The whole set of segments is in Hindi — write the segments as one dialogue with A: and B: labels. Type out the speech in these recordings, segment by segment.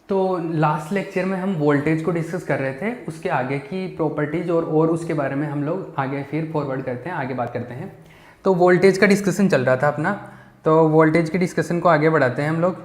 A: तो लास्ट लेक्चर में हम वोल्टेज को डिस्कस कर रहे थे, उसके आगे की प्रॉपर्टीज़ और उसके बारे में हम लोग आगे फिर फॉरवर्ड करते हैं, आगे बात करते हैं। तो वोल्टेज का डिस्कशन चल रहा था अपना, तो वोल्टेज के डिस्कशन को आगे बढ़ाते हैं हम लोग।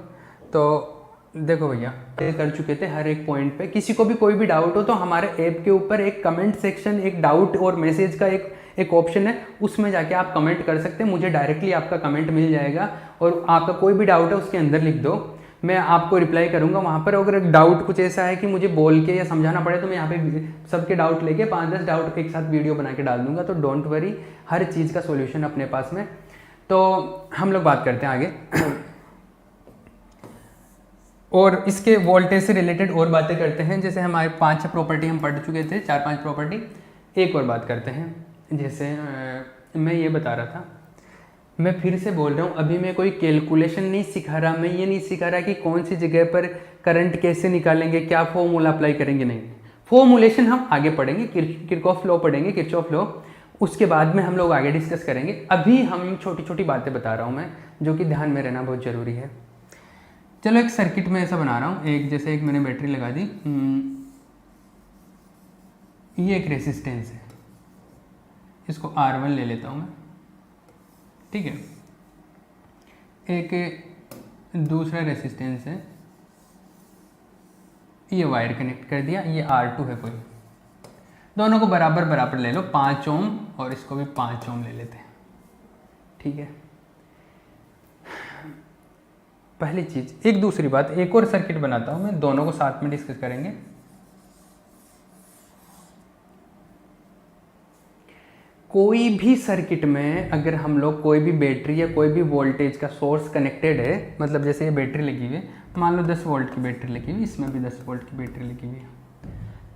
A: तो देखो भैया, ये कर चुके थे हर एक पॉइंट पे। किसी को भी कोई भी डाउट हो तो हमारे ऐप के ऊपर एक कमेंट सेक्शन, एक डाउट और मैसेज का एक ऑप्शन है, उसमें जाके आप कमेंट कर सकते हैं। मुझे डायरेक्टली आपका कमेंट मिल जाएगा और आपका कोई भी डाउट है उसके अंदर लिख दो, मैं आपको रिप्लाई करूंगा वहाँ पर। अगर डाउट कुछ ऐसा है कि मुझे बोल के या समझाना पड़े तो मैं यहाँ पे सबके डाउट लेके 5-10 डाउट एक साथ वीडियो बना के डाल दूंगा। तो डोंट वरी, हर चीज़ का सॉल्यूशन अपने पास में। तो हम लोग बात करते हैं आगे और इसके वोल्टेज से रिलेटेड और बातें करते हैं। जैसे हमारे 5 प्रॉपर्टी हम पढ़ चुके थे, 4-5 प्रॉपर्टी, एक और बात करते हैं। जैसे मैं ये बता रहा था, मैं फिर से बोल रहा हूँ, अभी मैं कोई कैलकुलेशन नहीं सिखा रहा, मैं ये नहीं सिखा रहा कि कौन सी जगह पर करंट कैसे निकालेंगे, क्या फॉर्मूला अप्लाई करेंगे, नहीं। फॉर्मूलेशन हम आगे पढ़ेंगे, किरचॉफ लॉ पढ़ेंगे, किरचॉफ लॉ, उसके बाद में हम लोग आगे डिस्कस करेंगे। अभी हम छोटी छोटी बातें बता रहा हूँ मैं, जो कि ध्यान में रहना बहुत ज़रूरी है। चलो एक सर्किट में ऐसा बना रहा हूँ, जैसे एक मैंने बैटरी लगा दी, ये एक रेसिस्टेंस है, इसको R1 ले लेता हूँ मैं, ठीक है। एक दूसरा रेसिस्टेंस है, ये वायर कनेक्ट कर दिया, ये R2 है कोई, दोनों को बराबर बराबर ले लो, 5 ओम, और इसको भी 5 ओम ले लेते हैं, ठीक है। पहली चीज। एक दूसरी बात, एक और सर्किट बनाता हूं मैं, दोनों को साथ में डिस्कस करेंगे। कोई भी सर्किट में अगर हम लोग कोई भी बैटरी या कोई भी वोल्टेज का सोर्स कनेक्टेड है, मतलब जैसे ये बैटरी लगी हुई है, मान लो 10 वोल्ट की बैटरी लगी हुई, इसमें भी 10 वोल्ट की बैटरी लगी हुई है,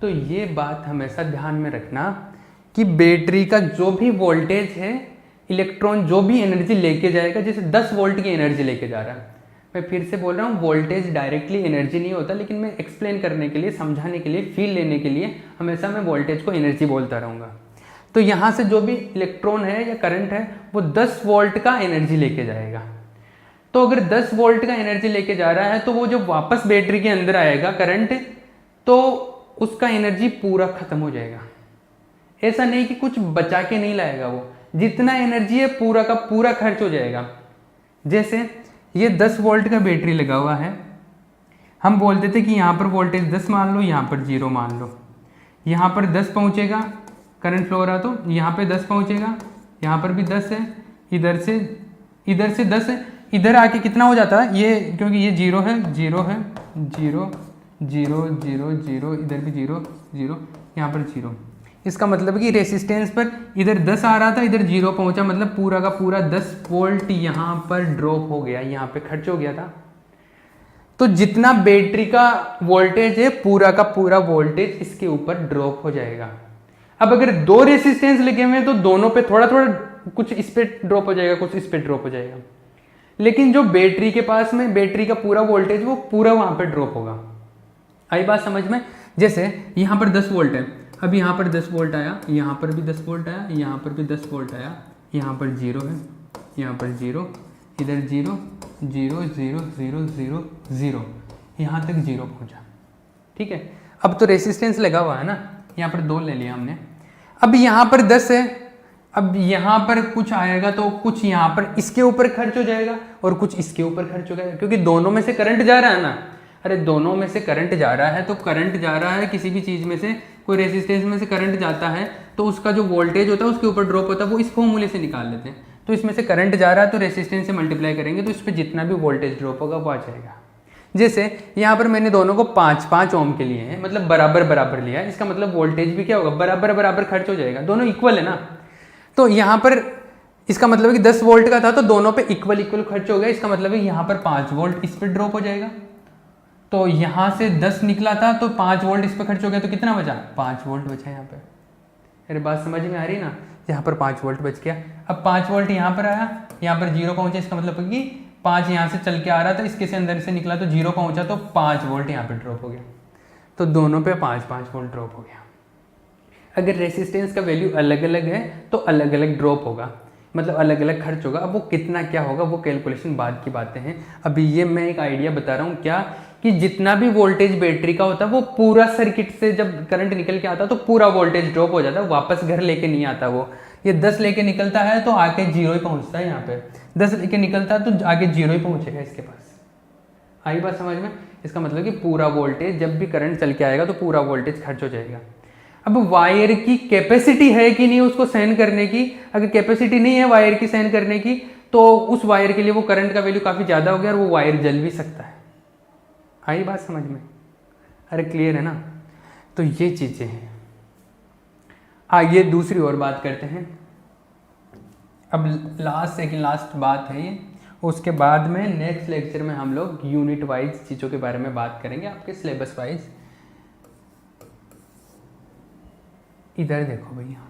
A: तो ये बात हमेशा ध्यान में रखना कि बैटरी का जो भी वोल्टेज है, इलेक्ट्रॉन जो भी एनर्जी लेके जाएगा, जैसे 10 वोल्ट की एनर्जी लेके जा रहा है, मैं फिर से बोल रहा हूँ, वोल्टेज डायरेक्टली एनर्जी नहीं होता, लेकिन मैं एक्सप्लेन करने के लिए, समझाने के लिए, फील लेने के लिए हमेशा मैं वोल्टेज को एनर्जी बोलता रहूँगा। तो यहाँ से जो भी इलेक्ट्रॉन है या करंट है, वो 10 वोल्ट का एनर्जी लेके जाएगा। तो अगर 10 वोल्ट का एनर्जी लेके जा रहा है, तो वो जब वापस बैटरी के अंदर आएगा करंट, तो उसका एनर्जी पूरा खत्म हो जाएगा। ऐसा नहीं कि कुछ बचा के नहीं लाएगा, वो जितना एनर्जी है पूरा का पूरा खर्च हो जाएगा। जैसे ये 10 वोल्ट का बैटरी लगा हुआ है, हम बोलते थे कि यहाँ पर वोल्टेज 10 मान लो, यहाँ पर 0 मान लो, यहाँ पर 10 पहुँचेगा, करंट फ्लो हो रहा, तो यहाँ पे 10 पहुँचेगा, यहाँ पर भी 10 है, इधर से 10 है, इधर आके कितना हो जाता है ये, क्योंकि ये 0 है, 0 है, 0 0 0 0, इधर भी 0 0, यहाँ पर 0। इसका मतलब कि रेसिस्टेंस पर इधर 10 आ रहा था, इधर 0 पहुंचा, मतलब पूरा का पूरा 10 वोल्ट यहाँ पर ड्रॉप हो गया, यहाँ पे खर्च हो गया था। तो जितना बैटरी का वोल्टेज है, पूरा का पूरा वोल्टेज इसके ऊपर ड्रॉप हो जाएगा। अब अगर 2 रेसिस्टेंस लगे हुए हैं तो दोनों पे थोड़ा थोड़ा, कुछ इस पे ड्रॉप हो जाएगा, कुछ इस पे ड्रॉप हो जाएगा, लेकिन जो बैटरी के पास में बैटरी का पूरा वोल्टेज, वो पूरा वहां पे ड्रॉप होगा। आई बात समझ में? जैसे यहाँ पर 10 वोल्ट है, अब यहाँ पर 10 वोल्ट आया, यहाँ पर भी 10 वोल्ट आया, यहाँ पर भी 10 वोल्ट आया, यहाँ पर 0 है, यहाँ पर 0, इधर 0 0 0 0 0 0, यहाँ तक 0 पहुँचा, ठीक है। अब तो रेसिस्टेंस लगा हुआ है ना, यहाँ पर 2 ले लिया हमने। अब यहाँ पर 10 है, अब यहाँ पर कुछ आएगा तो कुछ यहाँ पर इसके ऊपर खर्च हो जाएगा और कुछ इसके ऊपर खर्च हो जाएगा, क्योंकि दोनों में से करंट जा रहा है ना। अरे दोनों में से करंट जा रहा है, तो करंट जा रहा है किसी भी चीज़ में से, कोई रेसिस्टेंस में से करंट जाता है, तो उसका जो वोल्टेज होता है उसके ऊपर ड्रॉप होता है, वो इस फॉर्मूले से निकाल लेते हैं। तो इसमें से करंट जा रहा है, तो रेसिस्टेंस से मल्टीप्लाई करेंगे, तो इस पर जितना भी वोल्टेज ड्रॉप होगा वो आ जाएगा। जैसे यहाँ पर मैंने दोनों को 5-5 ओम के लिए है, मतलब बराबर बराबर लिया है, इसका मतलब वोल्टेज भी क्या होगा, बराबर बराबर खर्च हो जाएगा, दोनों इक्वल है ना। तो यहाँ पर इसका मतलब है कि 10 वोल्ट का था, तो दोनों पे इक्वल इक्वल खर्च हो गया, इसका मतलब है यहाँ पर 5 वोल्ट इस पर ड्रॉप हो जाएगा। तो यहाँ से 10 निकला था, तो 5 वोल्ट इस पर खर्च हो गया, तो कितना बचा, 5 वोल्ट बचा यहाँ पे। अरे बात समझ में आ रही ना, यहाँ पर 5 वोल्ट बच गया। अब 5 वोल्ट यहाँ पर आया, यहाँ पर 0 पहुंचा, इसका मतलब है कि 5 यहाँ से चल के आ रहा था, इसके से अंदर से निकला, तो 0 पहुंचा, तो 5 वोल्ट यहाँ पे ड्रॉप हो गया, तो दोनों पे 5-5 वोल्ट ड्रॉप हो गया। अगर रेसिस्टेंस का वैल्यू अलग अलग है तो अलग अलग ड्रॉप होगा, मतलब अलग अलग खर्च होगा। अब वो कितना क्या होगा वो कैलकुलेशन बाद की बातें हैं। अभी ये मैं एक आइडिया बता रहा हूँ क्या, कि कि जितना भी वोल्टेज बैटरी का होता है वो पूरा सर्किट से जब करंट निकल के आता तो पूरा वोल्टेज ड्रॉप हो जाता है, वापस घर लेके नहीं आता वो। ये 10 लेके निकलता है तो आके 0 ही पहुंचता है, यहाँ पे 10 लेके निकलता है तो आगे 0 ही पहुंचेगा इसके पास। आई बात समझ में? इसका मतलब कि पूरा वोल्टेज जब भी करंट चल के आएगा तो पूरा वोल्टेज खर्च हो जाएगा। अब वायर की कैपेसिटी है कि नहीं उसको सहन करने की, अगर कैपेसिटी नहीं है वायर की सहन करने की तो उस वायर के लिए वो करंट का वैल्यू काफ़ी ज़्यादा हो गया और वो वायर जल भी सकता है। आई बात समझ में? अरे क्लियर है ना? तो ये चीज़ें हैं। आइए दूसरी और बात करते हैं। अब लास्ट बात है ये, उसके बाद में नेक्स्ट लेक्चर में हम लोग यूनिट वाइज चीज़ों के बारे में बात करेंगे, आपके सिलेबस वाइज। इधर देखो भैया,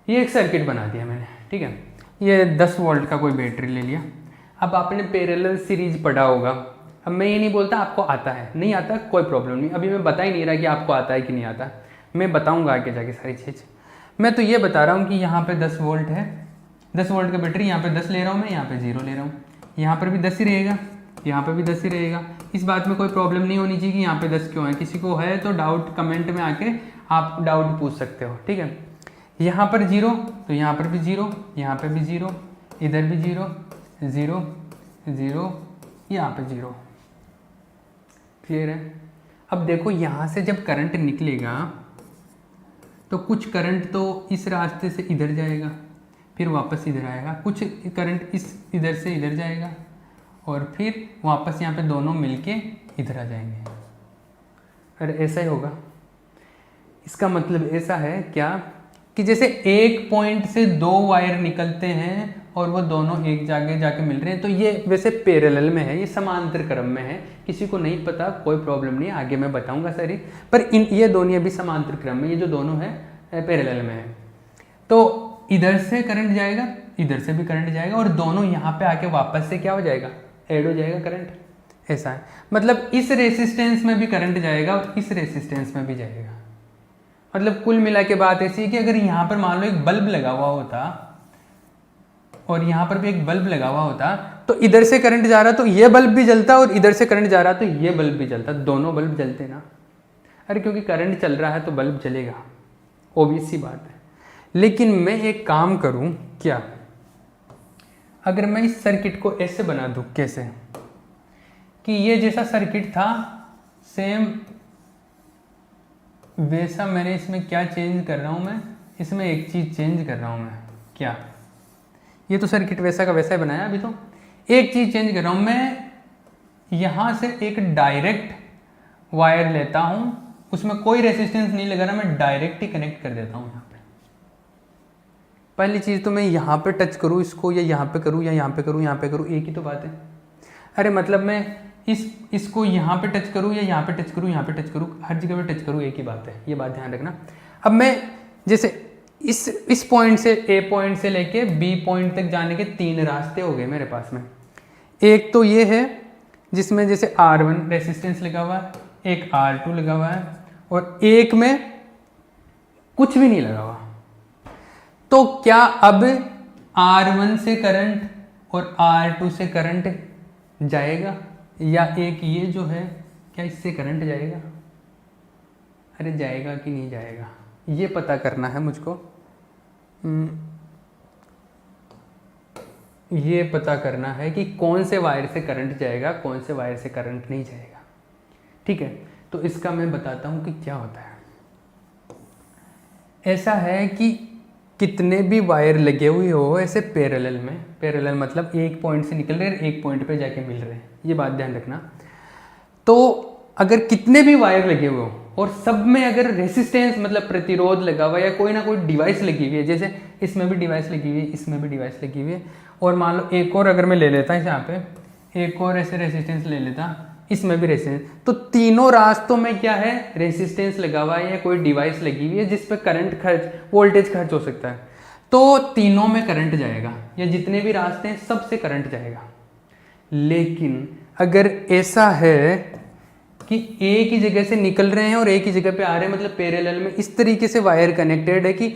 A: ये एक सर्किट बना दिया मैंने, ठीक है। ये 10 वोल्ट का कोई बैटरी ले लिया। अब आपने पैरेलल सीरीज पढ़ा होगा। अब मैं ये नहीं बोलता आपको आता है, नहीं आता कोई प्रॉब्लम नहीं, अभी मैं बता ही नहीं रहा कि आपको आता है कि नहीं आता, मैं बताऊंगा आगे जाके सारी चीज़। मैं तो ये बता रहा हूँ कि यहाँ पे 10 वोल्ट है, 10 वोल्ट का बैटरी, यहाँ पे 10 ले रहा हूँ मैं, यहाँ पे 0 ले रहा हूँ, यहाँ पर भी 10 ही रहेगा, यहाँ पर भी 10 ही रहेगा। इस बात में कोई प्रॉब्लम नहीं होनी चाहिए कि यहाँ पे 10 क्यों है। किसी को है तो डाउट कमेंट में आके आप डाउट पूछ सकते हो, ठीक है। यहाँ पर 0 तो यहाँ पर भी 0, यहाँ पे भी 0, इधर भी 0, 0, 0, यहाँ पे 0। क्लियर है? अब देखो यहाँ से जब करंट निकलेगा तो कुछ करंट तो इस रास्ते से इधर जाएगा, फिर वापस इधर आएगा, कुछ करंट इस इधर से इधर जाएगा और फिर वापस यहाँ पे दोनों मिलके इधर आ जाएंगे। अरे ऐसा ही होगा। इसका मतलब ऐसा है क्या कि जैसे एक पॉइंट से 2 वायर निकलते हैं और वो दोनों एक जगह जाके मिल रहे हैं, तो ये वैसे पैरेलल में है, ये समांतर क्रम में है। किसी को नहीं पता कोई प्रॉब्लम नहीं, आगे मैं बताऊंगा सारी। पर ये दोनों भी समांतर क्रम में, ये जो दोनों है पैरेलल में है। तो इधर से करंट जाएगा, इधर से भी करंट जाएगा और दोनों यहाँ पे आके वापस से क्या हो जाएगा, ऐड हो जाएगा करंट। ऐसा है, मतलब इस रेसिस्टेंस में भी करंट जाएगा और इस रेसिस्टेंस में भी जाएगा। मतलब कुल मिला के बात ऐसी है कि अगर यहाँ पर मान लो एक बल्ब लगा हुआ होता और यहाँ पर भी एक बल्ब लगा हुआ होता तो इधर से करंट जा रहा तो ये बल्ब भी जलता और इधर से करंट जा रहा तो ये बल्ब भी जलता, दोनों बल्ब जलते ना। अरे क्योंकि करंट चल रहा है तो बल्ब जलेगा, ऑब्वियस सी बात है। लेकिन मैं एक काम करूं क्या, अगर मैं इस सर्किट को ऐसे बना दूं, कैसे कि ये जैसा सर्किट था सेम वैसा, मैंने इसमें क्या चेंज कर रहा हूं, मैं इसमें एक चीज़ चेंज कर रहा हूं। मैं क्या, ये तो सर्किट वैसा का वैसा ही बनाया, अभी तो एक चीज़ चेंज कर रहा हूं। मैं यहाँ से एक डायरेक्ट वायर लेता हूं, उसमें कोई रेसिस्टेंस नहीं लगा रहा, मैं डायरेक्ट ही कनेक्ट कर देता हूं यहाँ पे। पहली चीज़ तो मैं यहाँ पे टच करूँ इसको, या यहाँ पे करूँ, या यहाँ पे करूँ, यहाँ पे करूँ, एक ही तो बात है। अरे मतलब मैं इसको यहाँ पे टच करूँ या यहाँ पे टच करूँ, यहाँ पे टच करूँ, हर जगह पे टच करूँ, एक ही बात है, ये बात ध्यान रखना। अब मैं जैसे इस पॉइंट से, ए पॉइंट से लेके बी पॉइंट तक जाने के 3 रास्ते हो गए मेरे पास में। एक तो ये है जिसमें जैसे R1 रेसिस्टेंस लगा हुआ है, एक R2 लगा हुआ है और एक में कुछ भी नहीं लगा हुआ। तो क्या अब R1 से करंट और R2 से करंट जाएगा, या एक ये जो है क्या इससे करंट जाएगा? अरे जाएगा कि नहीं जाएगा, ये पता करना है मुझको। ये पता करना है कि कौन से वायर से करंट जाएगा, कौन से वायर से करंट नहीं जाएगा, ठीक है। तो इसका मैं बताता हूँ कि क्या होता है। ऐसा है कि कितने भी वायर लगे हुए हो ऐसे पैरेलल में, पैरेलल मतलब एक पॉइंट से निकल रहे हैं, एक पॉइंट पे जाके मिल रहे हैं, ये बात ध्यान रखना। तो अगर कितने भी वायर लगे हुए हो और सब में अगर रेसिस्टेंस मतलब प्रतिरोध लगा हुआ या कोई ना कोई डिवाइस लगी हुई है, जैसे इसमें भी डिवाइस लगी हुई है, इसमें भी डिवाइस लगी हुई है, और मान लो एक और अगर मैं ले लेता यहाँ पे एक और ऐसे रेसिस्टेंस ले लेता, इसमें भी रेसिस्टेंस, तो तीनों रास्तों में क्या है, रेसिस्टेंस लगा हुआ है या कोई डिवाइस लगी हुई है जिस पे करंट खर्च, वोल्टेज खर्च हो सकता है। तो तीनों में करंट जाएगा, या जितने भी रास्ते हैं सबसे करंट जाएगा। लेकिन अगर ऐसा है कि एक ही जगह से निकल रहे हैं और एक ही जगह पे आ रहे हैं, मतलब पैरेलल में इस तरीके से वायर कनेक्टेड है कि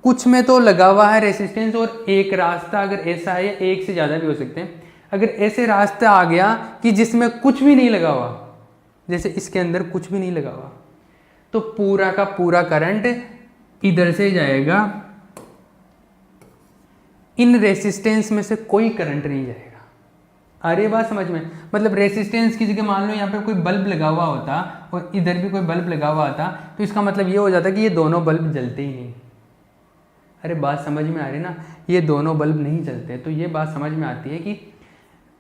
A: कुछ में तो लगा हुआ है रेसिस्टेंस और एक रास्ता अगर ऐसा है, एक से ज़्यादा भी हो सकते हैं। अगर ऐसे रास्ता आ गया कि जिसमें कुछ भी नहीं लगा हुआ, जैसे इसके अंदर कुछ भी नहीं लगा हुआ, तो पूरा का पूरा करंट इधर से जाएगा, इन रेसिस्टेंस में से कोई करंट नहीं जाएगा। आ रही है बात समझ में? मतलब रेसिस्टेंस की जगह मान लो यहाँ पे कोई बल्ब लगा हुआ होता और इधर भी कोई बल्ब लगा हुआ होता, तो इसका मतलब ये हो जाता कि ये दोनों बल्ब जलते ही नहीं। अरे बात समझ में आ रही ना? ये दोनों बल्ब नहीं जलते। तो ये बात समझ में आती है कि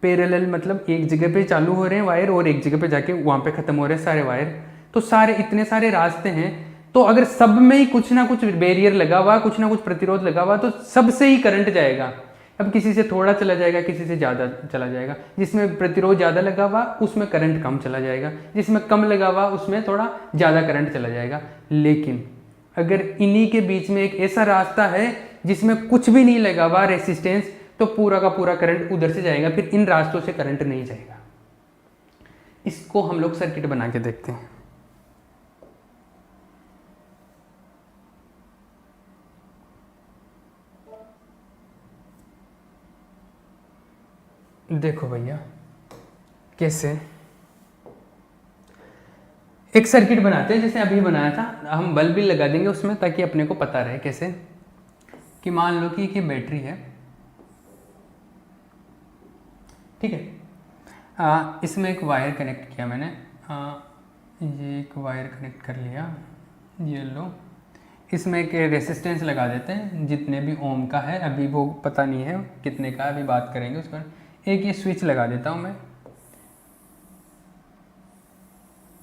A: पैरेलल मतलब एक जगह पे चालू हो रहे हैं वायर और एक जगह पे जाके वहाँ पे ख़त्म हो रहे हैं सारे वायर। तो सारे इतने सारे रास्ते हैं, तो अगर सब में ही कुछ ना कुछ बैरियर लगा हुआ, कुछ ना कुछ प्रतिरोध लगा हुआ, तो सबसे ही करंट जाएगा। अब किसी से थोड़ा चला जाएगा, किसी से ज़्यादा चला जाएगा। जिसमें प्रतिरोध ज़्यादा लगा हुआ उसमें करंट कम चला जाएगा, जिसमें कम लगा हुआ उसमें थोड़ा ज़्यादा करंट चला जाएगा। लेकिन अगर इन्हीं के बीच में एक ऐसा रास्ता है जिसमें कुछ भी नहीं लगा हुआ रेसिस्टेंस, तो पूरा का पूरा करंट उधर से जाएगा, फिर इन रास्तों से करंट नहीं जाएगा। इसको हम लोग सर्किट बना के देखते हैं। देखो भैया कैसे एक सर्किट बनाते हैं, जैसे अभी बनाया था। हम बल्ब भी लगा देंगे उसमें ताकि अपने को पता रहे कैसे। कि मान लो कि एक बैटरी है, ठीक है। इसमें एक वायर कनेक्ट किया मैंने। ये एक वायर कनेक्ट कर लिया, ये लो। इसमें एक रेसिस्टेंस लगा देते हैं जितने भी ओम का है, अभी वो पता नहीं है कितने का, अभी बात करेंगे उस पर। एक ये स्विच लगा देता हूँ मैं,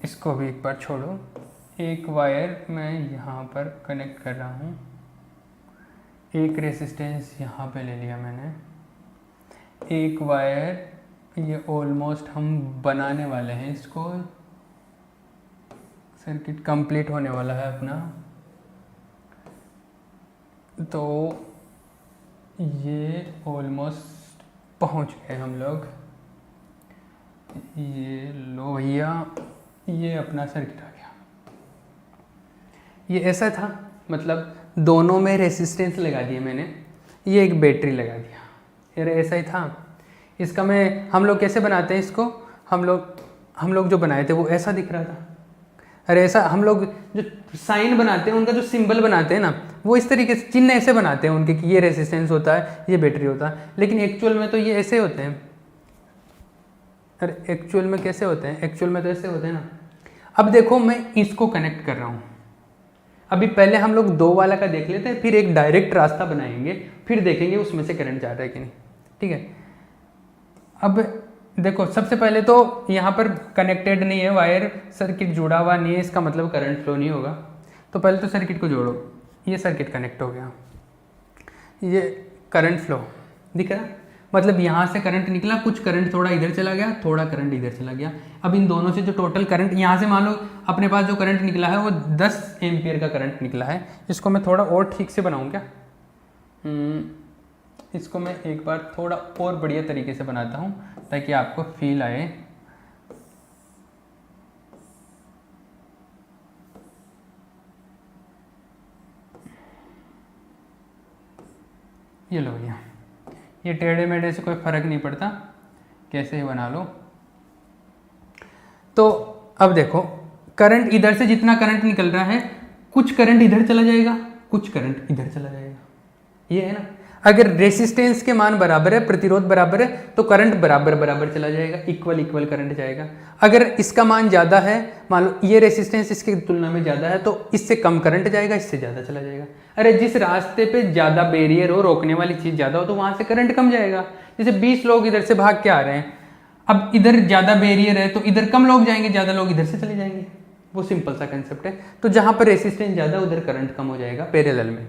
A: इसको भी एक बार छोड़ो। एक वायर मैं यहाँ पर कनेक्ट कर रहा हूँ, एक रेसिस्टेंस यहाँ पे ले लिया मैंने। एक वायर ये ऑलमोस्ट हम बनाने वाले हैं, इसको सर्किट कंप्लीट होने वाला है अपना। तो ये ऑलमोस्ट पहुंच गए हम लोग। ये लो भैया, ये अपना सर्किट आ गया। ये ऐसा था, मतलब दोनों में रेसिस्टेंस लगा दिए मैंने, ये एक बैटरी लगा दिया। यार ऐसा ही था। इसका हम लोग कैसे बनाते हैं इसको, हम लोग जो बनाए थे वो ऐसा दिख रहा था। अरे ऐसा हम लोग जो साइन बनाते हैं, उनका जो सिंबल बनाते हैं ना, वो इस तरीके से चिन्ह ऐसे बनाते हैं उनके कि ये रेसिस्टेंस होता है, ये बैटरी होता है। लेकिन एक्चुअल में तो ये ऐसे होते हैं। अरे एक्चुअल में कैसे होते हैं? एक्चुअल में तो ऐसे होते हैं ना। अब देखो मैं इसको कनेक्ट कर रहा हूँ। अभी पहले हम लोग दो वाला का देख लेते हैं, फिर एक डायरेक्ट रास्ता बनाएंगे, फिर देखेंगे उसमें से करंट जा रहा है कि नहीं। ठीक है। अब देखो सबसे पहले तो यहाँ पर कनेक्टेड नहीं है वायर, सर्किट जुड़ा हुआ नहीं है, इसका मतलब करंट फ्लो नहीं होगा। तो पहले तो सर्किट को जोड़ो, ये सर्किट कनेक्ट हो गया, ये करंट फ्लो दिख रहा, मतलब यहाँ से करंट निकला, कुछ करंट थोड़ा इधर चला गया, थोड़ा करंट इधर चला गया। अब इन दोनों से जो टोटल करंट यहाँ से मान लो अपने पास जो करंट निकला है वो 10 एम्पियर का करंट निकला है। इसको मैं थोड़ा और ठीक से बनाऊँ क्या? इसको मैं एक बार थोड़ा और बढ़िया तरीके से बनाता हूँ ताकि आपको फील आए। ये लो भैया, ये टेढ़े मेढ़े से कोई फर्क नहीं पड़ता, कैसे ही बना लो। तो अब देखो करंट इधर से जितना करंट निकल रहा है, कुछ करंट इधर चला जाएगा, कुछ करंट इधर चला जाएगा, ये है ना। अगर रेसिस्टेंस के मान बराबर है, प्रतिरोध बराबर है, तो करंट बराबर बराबर चला जाएगा, इक्वल इक्वल करंट जाएगा। अगर इसका मान ज़्यादा है, मान लो ये रेसिस्टेंस इसकी तुलना में ज़्यादा है, तो इससे कम करंट जाएगा, इससे ज़्यादा चला जाएगा। अरे जिस रास्ते पे ज़्यादा बैरियर हो, रोकने वाली चीज़ ज़्यादा हो, तो वहाँ से करंट कम जाएगा। जैसे 20 लोग इधर से भाग के आ रहे हैं, अब इधर ज़्यादा बैरियर है तो इधर कम लोग जाएंगे, ज़्यादा लोग इधर से चले जाएंगे। वो सिंपल सा कंसेप्ट है। तो जहाँ पर रेसिस्टेंस ज़्यादा उधर करंट कम हो जाएगा पैरेलल में।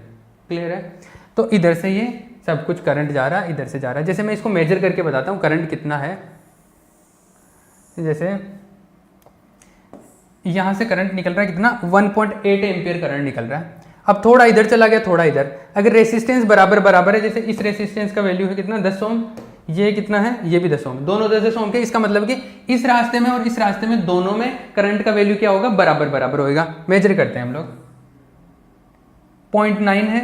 A: क्लियर है? तो इधर से ये सब कुछ करंट जा रहा है, इधर से जा रहा है। जैसे मैं इसको मेजर करके बताता हूँ करंट कितना है। जैसे यहाँ से करंट निकल रहा है कितना, 1.8 एम्पियर करंट निकल रहा है। अब थोड़ा इधर चला गया, थोड़ा इधर। अगर रेसिस्टेंस बराबर बराबर है, जैसे इस रेसिस्टेंस का वैल्यू है कितना 10 ओम, ये कितना है, ये भी 10 ओम, दोनों 10 ओम के। इसका मतलब कि इस रास्ते में और इस रास्ते में दोनों में करंट का वैल्यू क्या होगा, बराबर बराबर होएगा। मेजर करते हैं हम लोग, 0.9 है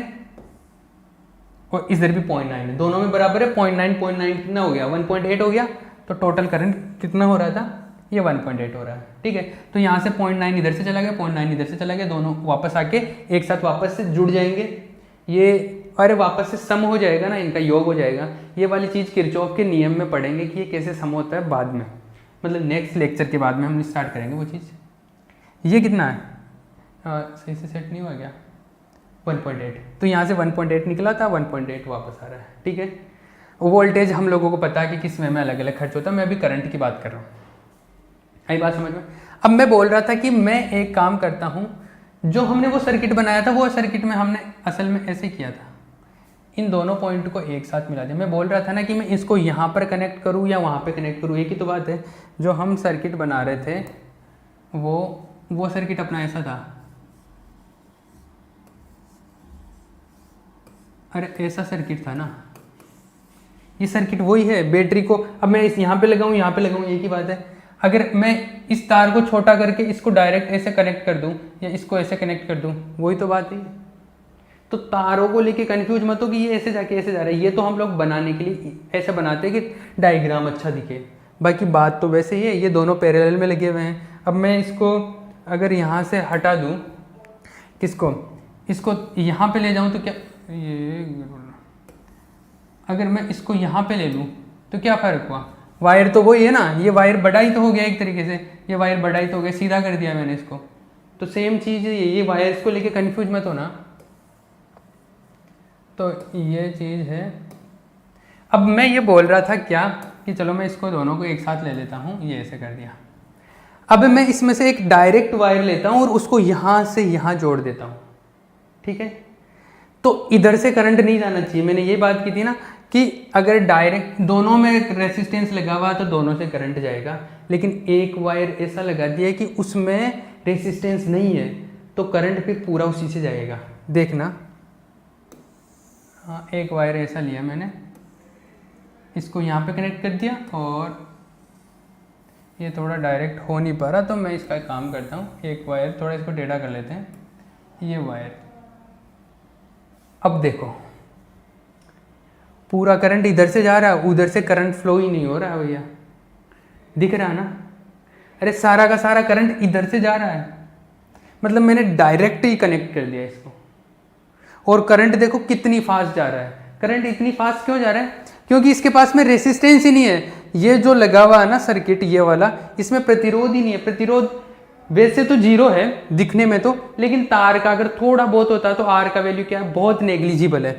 A: और इधर भी 0.9 है, दोनों में बराबर है। 0.9 कितना हो गया, 1.8 हो गया। तो टोटल करंट कितना हो रहा था, ये 1.8 हो रहा है। ठीक है, तो यहाँ से 0.9 इधर से चला गया, 0.9 इधर से चला गया, दोनों वापस आके एक साथ वापस से जुड़ जाएंगे। ये अरे वापस से सम हो जाएगा ना, इनका योग हो जाएगा। ये वाली चीज़ किरचॉफ के नियम में पढ़ेंगे कि ये कैसे सम होता है बाद में, मतलब नेक्स्ट लेक्चर के बाद में हम स्टार्ट करेंगे वो चीज़। ये कितना है, सही से सेट नहीं हुआ क्या, 1.8। तो यहाँ से 1.8 निकला था, 1.8 वापस आ रहा है। ठीक है, वोल्टेज हम लोगों को पता है कि किस में अलग अलग खर्च होता है। मैं अभी करंट की बात कर रहा हूँ, आई बात समझ में। अब मैं बोल रहा था कि मैं एक काम करता हूँ, जो हमने वो सर्किट बनाया था वो सर्किट में हमने असल में ऐसे किया था, इन दोनों पॉइंट को एक साथ मिला दिया। मैं बोल रहा था ना कि मैं इसको यहाँ पर कनेक्ट करूँ या वहाँ पे कनेक्ट करूँ, एक ही तो बात है। जो हम सर्किट बना रहे थे वो सर्किट अपना ऐसा था, अरे ऐसा सर्किट था ना, ये सर्किट वही है। बैटरी को अब मैं इस यहाँ पे लगाऊँ, यहाँ पे लगाऊँ, एक ही बात है। अगर मैं इस तार को छोटा करके इसको डायरेक्ट ऐसे कनेक्ट कर दूँ या इसको ऐसे कनेक्ट कर दूँ, वही तो बात है। तो तारों को लेके कंफ्यूज मत हो कि ये ऐसे जाके ऐसे जा रहा है। ये तो हम लोग बनाने के लिए ऐसे बनाते हैं कि डायग्राम अच्छा दिखे, बाकी बात तो वैसे ही है। ये दोनों पैरेलल में लगे हुए हैं। अब मैं इसको अगर यहाँ से हटा दूँ, किसको, इसको यहाँ पे ले जाऊँ तो क्या, ये अगर मैं इसको यहाँ पे ले लूँ तो क्या फ़र्क हुआ, वायर तो वही है ना। ये वायर बड़ा ही तो हो गया एक तरीके से, ये वायर बड़ा ही तो हो गया, सीधा कर दिया मैंने इसको। तो सेम चीज़ है ये वायर्स को लेके कंफ्यूज मत होना। तो ये चीज़ है। अब मैं ये बोल रहा था क्या कि चलो मैं इसको दोनों को एक साथ ले लेता हूँ, ये ऐसे कर दिया। अब मैं इसमें से एक डायरेक्ट वायर लेता हूँ और उसको यहाँ से यहाँ जोड़ देता हूँ। ठीक है, तो इधर से करंट नहीं जाना चाहिए। मैंने ये बात की थी ना कि अगर डायरेक्ट दोनों में रेसिस्टेंस लगा हुआ तो दोनों से करंट जाएगा, लेकिन एक वायर ऐसा लगा दिया है कि उसमें रेसिस्टेंस नहीं है, तो करंट फिर पूरा उसी से जाएगा। देखना, हाँ, एक वायर ऐसा लिया मैंने, इसको यहाँ पे कनेक्ट कर दिया और ये थोड़ा डायरेक्ट हो नहीं पा रहा, तो मैं इसका एक काम करता हूँ, एक वायर थोड़ा इसको टेढ़ा कर लेते हैं, ये वायर। अब देखो पूरा करंट इधर से जा रहा है, उधर से करंट फ्लो ही नहीं हो रहा है भैया, दिख रहा है ना। अरे सारा का सारा करंट इधर से जा रहा है, मतलब मैंने डायरेक्ट ही कनेक्ट कर दिया इसको। और करंट देखो कितनी फास्ट जा रहा है। करंट इतनी फास्ट क्यों जा रहा है, क्योंकि इसके पास में रेसिस्टेंस ही नहीं है। ये जो लगा हुआ है ना सर्किट, ये वाला, इसमें प्रतिरोध ही नहीं है। प्रतिरोध वैसे तो जीरो है दिखने में तो, लेकिन तार का अगर थोड़ा बहुत होता है तो आर का वैल्यू क्या है, बहुत नेग्लिजिबल है।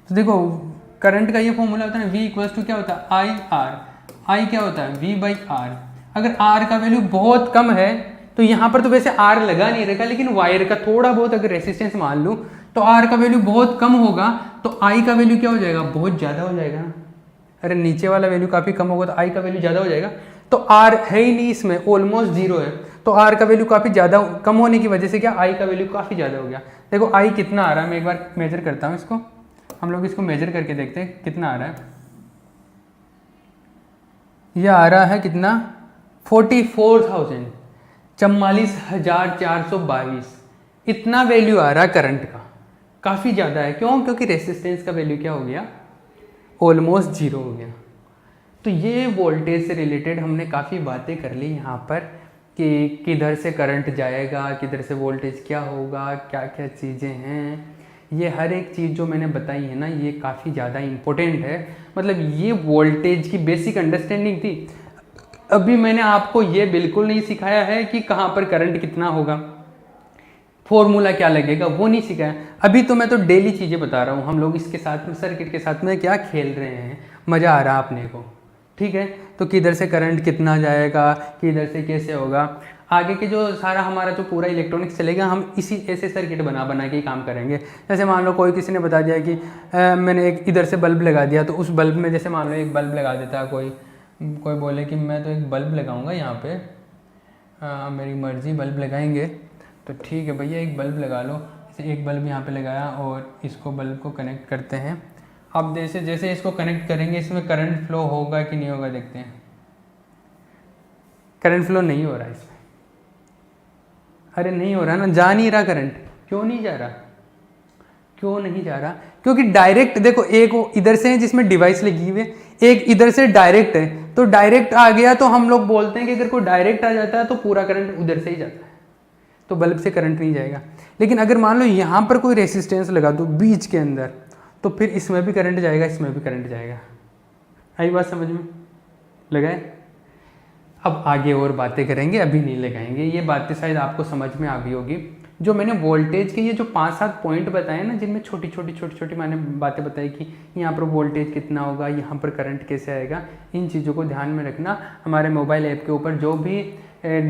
A: तो देखो करंट का ये फॉर्मूला होता है V इक्वल्स टू क्या होता है, आई आर। आई क्या होता है, V बाई आर। अगर आर का वैल्यू बहुत कम है तो यहाँ पर तो वैसे आर लगा नहीं रहेगा, लेकिन वायर का थोड़ा बहुत अगर रेसिस्टेंस मान लूँ तो आर का वैल्यू बहुत कम होगा, तो आई का वैल्यू क्या हो जाएगा, बहुत ज़्यादा हो जाएगा ना। अरे नीचे वाला वैल्यू काफ़ी कम होगा तो आई का वैल्यू ज़्यादा हो जाएगा। तो आर है ही नहीं इसमें, ऑलमोस्ट जीरो है, तो आर का वैल्यू काफ़ी ज़्यादा कम होने की वजह से क्या आई का वैल्यू काफ़ी ज़्यादा हो गया। देखो आई कितना आ रहा है, मैं एक बार मेजर करता हूँ इसको, हम लोग इसको मेजर करके देखते हैं कितना आ रहा है। यह आ रहा है कितना, 44,000, 44,422, इतना वैल्यू आ रहा है करंट का। काफ़ी ज़्यादा है, क्यों, क्योंकि रेसिस्टेंस का वैल्यू क्या हो गया, ऑलमोस्ट जीरो हो गया। तो ये वोल्टेज से रिलेटेड हमने काफ़ी बातें कर ली यहाँ पर कि किधर से करंट जाएगा, किधर से वोल्टेज क्या होगा, क्या क्या चीज़ें हैं। ये हर एक चीज़ जो मैंने बताई है ना, ये काफ़ी ज़्यादा इम्पोर्टेंट है। मतलब ये वोल्टेज की बेसिक अंडरस्टैंडिंग थी। अभी मैंने आपको ये बिल्कुल नहीं सिखाया है कि कहाँ पर करंट कितना होगा, फॉर्मूला क्या लगेगा, वो नहीं सिखाया। अभी तो मैं तो डेली चीज़ें बता रहा हूँ। हम लोग इसके साथ में सर्किट के साथ में क्या खेल रहे हैं, मज़ा आ रहा है अपने को। ठीक है, तो किधर से करंट कितना जाएगा, किधर से कैसे होगा, आगे के जो सारा हमारा जो पूरा इलेक्ट्रॉनिक्स चलेगा, हम इसी ऐसे सर्किट बना बना के ही काम करेंगे। जैसे मान लो कोई किसी ने बता दिया कि मैंने एक इधर से बल्ब लगा दिया, तो उस बल्ब में जैसे मान लो एक बल्ब लगा देता है कोई बोले कि मैं तो एक बल्ब लगाऊंगा यहाँ पे, मेरी मर्ज़ी, बल्ब लगाएंगे। तो ठीक है भैया, एक बल्ब लगा लो। जैसे एक बल्ब यहाँ पे लगाया और इसको बल्ब को कनेक्ट करते हैं अब जैसे जैसे इसको कनेक्ट करेंगे इसमें करंट फ्लो होगा कि नहीं होगा देखते हैं। करंट फ्लो नहीं हो रहा इसमें, अरे नहीं हो रहा ना, जा नहीं रहा करंट। क्यों नहीं जा रहा, क्यों नहीं जा रहा? क्योंकि डायरेक्ट देखो, एक वो इधर से है जिसमें डिवाइस लगी हुई है, एक इधर से डायरेक्ट है, तो डायरेक्ट आ गया तो हम लोग बोलते हैं कि अगर कोई डायरेक्ट आ जाता है तो पूरा करंट उधर से ही जाता है, तो बल्ब से करंट नहीं जाएगा। लेकिन अगर मान लो यहाँ पर कोई रेसिस्टेंस लगा दो बीच के अंदर, तो फिर इसमें भी करंट जाएगा, इसमें भी करंट जाएगा। आई बात समझ में? लगाए? अब आगे और बातें करेंगे, अभी नहीं लगाएंगे। ये बातें शायद आपको समझ में आ गई होगी। जो मैंने वोल्टेज के ये जो 5-7 पॉइंट बताए ना, जिनमें छोटी छोटी मैंने बातें बताई कि यहाँ पर वोल्टेज कितना होगा, यहाँ पर करंट कैसे आएगा, इन चीज़ों को ध्यान में रखना। हमारे मोबाइल ऐप के ऊपर जो भी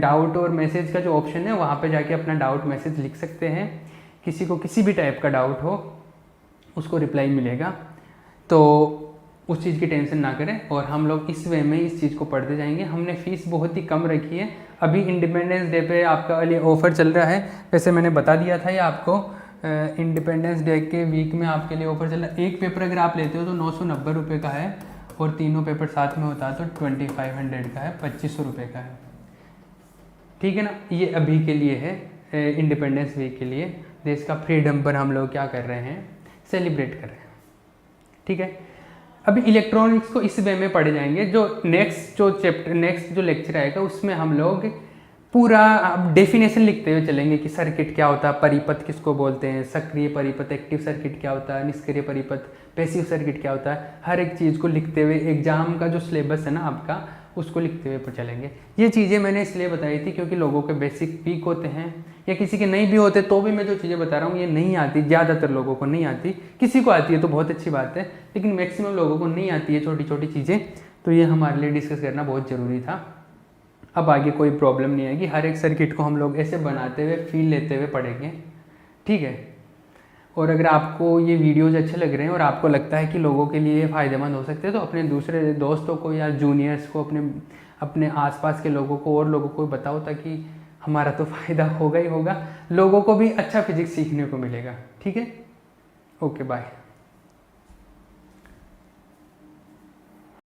A: डाउट और मैसेज का जो ऑप्शन है, वहाँ पर जाके अपना डाउट मैसेज लिख सकते हैं। किसी को किसी भी टाइप का डाउट हो उसको रिप्लाई मिलेगा, तो उस चीज़ की टेंशन ना करें। और हम लोग इस वे में इस चीज़ को पढ़ते जाएंगे। हमने फ़ीस बहुत ही कम रखी है। अभी इंडिपेंडेंस डे पे आपका लिए ऑफ़र चल रहा है, वैसे मैंने बता दिया था ये आपको। इंडिपेंडेंस डे के वीक में आपके लिए ऑफ़र चल रहा है। एक पेपर अगर आप लेते हो तो 990 रुपये का है, और तीनों पेपर साथ में होता है तो 2500 का है, 2500 रुपये का है। ठीक है ना? ये अभी के लिए है, इंडिपेंडेंस वीक के लिए। देश का फ्रीडम पर हम लोग क्या कर रहे हैं, सेलिब्रेट कर रहे हैं। ठीक है, अभी इलेक्ट्रॉनिक्स को इस वे में पढ़े जाएंगे। जो नेक्स्ट जो लेक्चर आएगा उसमें हम लोग पूरा डेफिनेशन लिखते हुए चलेंगे कि सर्किट क्या होता है, परिपथ किसको बोलते हैं, सक्रिय परिपथ एक्टिव सर्किट क्या होता है, निष्क्रिय परिपथ पैसिव सर्किट क्या होता है। हर एक चीज़ को लिखते हुए एग्जाम का जो सिलेबस है ना आपका, उसको लिखते हुए चलेंगे। ये चीज़ें मैंने इसलिए बताई थी क्योंकि लोगों के बेसिक वीक होते हैं, या किसी के नहीं भी होते तो भी मैं जो चीज़ें बता रहा हूँ ये नहीं आती, ज़्यादातर लोगों को नहीं आती। किसी को आती है तो बहुत अच्छी बात है, लेकिन मैक्सिमम लोगों को नहीं आती है छोटी छोटी चीज़ें। तो ये हमारे लिए डिस्कस करना बहुत ज़रूरी था। अब आगे कोई प्रॉब्लम नहीं आएगी, हर एक सर्किट को हम लोग ऐसे बनाते हुए फील लेते हुए पढ़ेंगे। ठीक है, और अगर आपको ये वीडियोज़ अच्छे लग रहे हैं और आपको लगता है कि लोगों के लिए फ़ायदेमंद हो सकते हैं, तो अपने दूसरे दोस्तों को या जूनियर्स को, अपने आसपास के लोगों को और लोगों को बताओ, ताकि हमारा तो फ़ायदा होगा ही होगा, लोगों को भी अच्छा फिजिक्स सीखने को मिलेगा। ठीक है, ओके बाय।